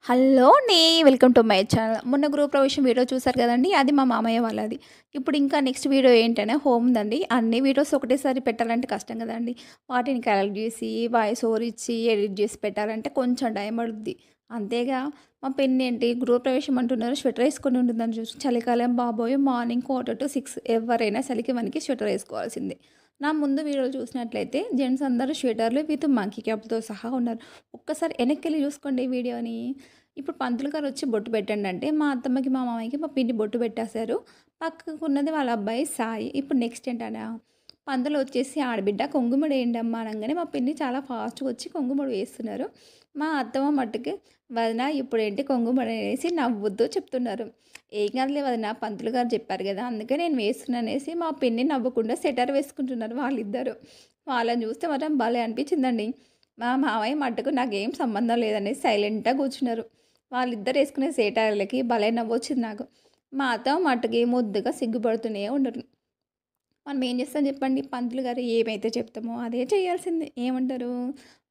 Hello అండి. Welcome to my channel. మొన్న గృహప్రవేశం వీడియో చూసారు కదండీ! అది మా మామయ్య వాళ్ళది. ఇప్పుడు ఇంకా నెక్స్ట్ వీడియో ఏంటంటే హోమ్‌దండి. అన్ని వీడియోస్ ఒకటేసారి పెట్టాలంటే కష్టం కదండీ! వాటిని కలెక్ట్ చేసి, వాయిస్ ఓవర్ ఇచ్చి, ఎడిట్ చేసి పెట్టాలంటే కొంచెం టైం పడుద్ది. అంతేగా మా పిన్నేంటి గృహప్రవేశం అంటున్నారు, స్వెటర్ ఏసుకొని ఉంటుందని చూసి చలికాలం బాబోయ్! మార్నింగ్ 4-6 ఎవరైనా చలికి వణికి స్వెటర్ ఏసుకోవాల్సిందే. నా ముందు వీడియోలు చూసినట్లయితే జెంట్స్ అందరూ స్వెటర్లు విత్ మంకీ క్యాప్‌తో సహా ఉన్నారు. ఒక్కసారి వెనక్కెళ్ళి చూసుకోండి వీడియోని. ఇప్పుడు పంతులు గారు వచ్చి బొట్టు పెట్టండి అంటే మా అత్తమ్మకి, మా మామయ్యకి మా పిన్ని బొట్టు పెట్టేశారు. పక్కకు ఉన్నది వాళ్ళ అబ్బాయి సాయి. ఇప్పుడు నెక్స్ట్ ఏంటనా పంతులు వచ్చేసి ఆడబిడ్డ కుంకుమడు వేయండమ్మా అనంగానే మా పిన్ని చాలా ఫాస్ట్‌గా వచ్చి కుంకుమడు వేస్తున్నారు. మా అత్తమ్మ మట్టుకి వదిన ఇప్పుడేంటి కుంకుమడు అనేసి నవ్వుతూ చెప్తున్నారు. ఏం కాదులే వదిన పంతులు గారు చెప్పారు కదా! అందుకే నేను వేస్తున్నా అనేసి మా పిన్ని నవ్వకుండా సెటర్ వేసుకుంటున్నారు వాళ్ళిద్దరూ. వాళ్ళని చూస్తే మాత్రం భలే అనిపించిందండి. మా మామయ్య మట్టుకు నాకేం సంబంధం లేదనేసి సైలెంట్‌గా కూర్చున్నారు. వాళ్ళిద్దరు యేసుకునే సెటైర్‌లకి భలే నవ్వొచ్చింది నాకు. మా అత్తమ్మ మట్టుకి ముద్దుగా సిగ్గుపడుతూనే ఉండరు. మనం ఏం చేస్తాం చెప్పండి? పంతులు గారు ఏమైతే చెప్తామో అదే చేయాల్సిందే. ఏమంటారు?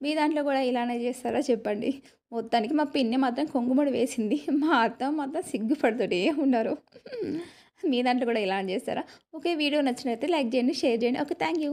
మీ దాంట్లో కూడా ఇలానే చేస్తారా చెప్పండి? మొత్తానికి మా పిన్ని మాత్రం కుంకుమడి వేసింది. మా అత్తమ్మ మాత్రం సిగ్గుపడుతూనే ఉన్నారు. మీ దాంట్లో కూడా ఇలానే చేస్తారా? ఓకే. వీడియో నచ్చినట్లయితే లైక్ చేయండి, షేర్ చేయండి. ఓకే. Thank you.